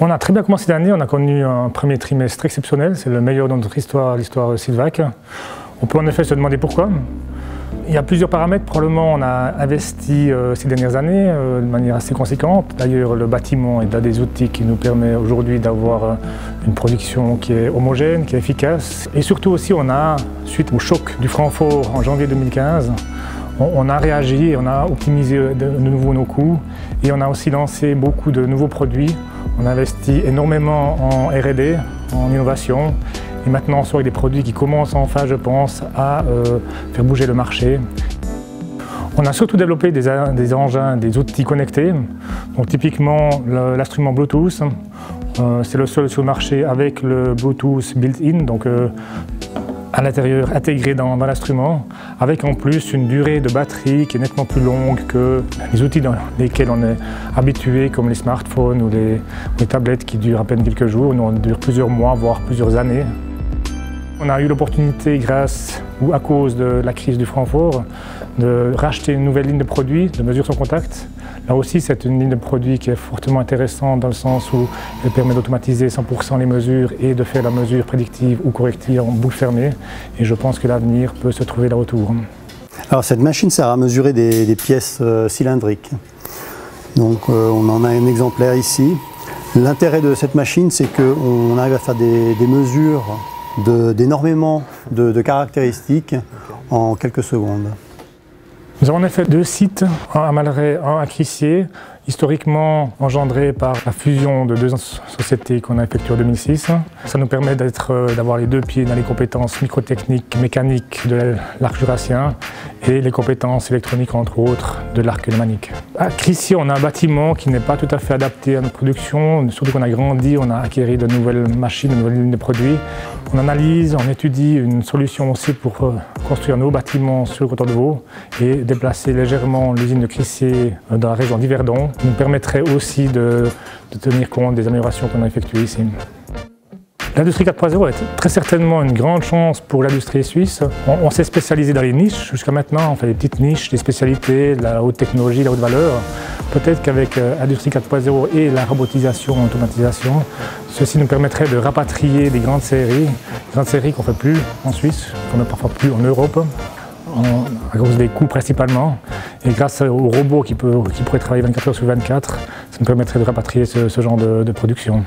On a très bien commencé l'année, on a connu un premier trimestre exceptionnel, c'est le meilleur de notre histoire, l'histoire Sylvac. On peut en effet se demander pourquoi. Il y a plusieurs paramètres, probablement on a investi ces dernières années de manière assez conséquente. D'ailleurs le bâtiment est un des outils qui nous permet aujourd'hui d'avoir une production qui est homogène, qui est efficace. Et surtout aussi on a, suite au choc du Francfort en janvier 2015, on a réagi, on a optimisé de nouveau nos coûts et on a aussi lancé beaucoup de nouveaux produits. On a investi énormément en R&D, en innovation. Et maintenant, on sort avec des produits qui commencent enfin, je pense, à faire bouger le marché. On a surtout développé des engins, des outils connectés. Donc typiquement, l'instrument Bluetooth, c'est le seul sur le marché avec le Bluetooth built-in, donc à l'intérieur intégré dans l'instrument, avec en plus une durée de batterie qui est nettement plus longue que les outils dans lesquels on est habitué, comme les smartphones ou les tablettes qui durent à peine quelques jours. Nous, on dure plusieurs mois, voire plusieurs années. On a eu l'opportunité, grâce ou à cause de la crise du Francfort, de racheter une nouvelle ligne de produits, de mesure sans contact. Là aussi, c'est une ligne de produits qui est fortement intéressante dans le sens où elle permet d'automatiser 100% les mesures et de faire la mesure prédictive ou corrective en boucle fermée. Et je pense que l'avenir peut se trouver là autour. Alors cette machine sert à mesurer des pièces cylindriques. Donc on en a un exemplaire ici. L'intérêt de cette machine, c'est qu'on arrive à faire des mesures d'énormément de caractéristiques en quelques secondes. Nous avons en effet deux sites, un à Malray, un à Crissier, historiquement engendrés par la fusion de deux sociétés qu'on a effectuées en 2006. Ça nous permet d'avoir les deux pieds dans les compétences microtechniques, mécaniques de l'arc jurassien et les compétences électroniques, entre autres, de l'arc lémanique. À Crissier, on a un bâtiment qui n'est pas tout à fait adapté à notre production, surtout qu'on a grandi, on a acquis de nouvelles machines, de nouvelles lignes de produits. On analyse, on étudie une solution aussi pour construire nos bâtiments sur le canton de Vaud et déplacer légèrement l'usine de Crissier dans la région d'Yverdon. Nous permettrait aussi de tenir compte des améliorations qu'on a effectuées ici. L'industrie 4.0 est très certainement une grande chance pour l'industrie suisse. On s'est spécialisé dans les niches jusqu'à maintenant, on fait des petites niches, des spécialités, de la haute technologie, de la haute valeur. Peut-être qu'avec l'industrie 4.0 et la robotisation, l'automatisation, ceci nous permettrait de rapatrier des grandes séries qu'on ne fait plus en Suisse, qu'on ne fait parfois plus en Europe, à cause des coûts principalement. Et grâce aux robots qui pourraient travailler 24 heures sur 24, ça nous permettrait de rapatrier ce genre de production.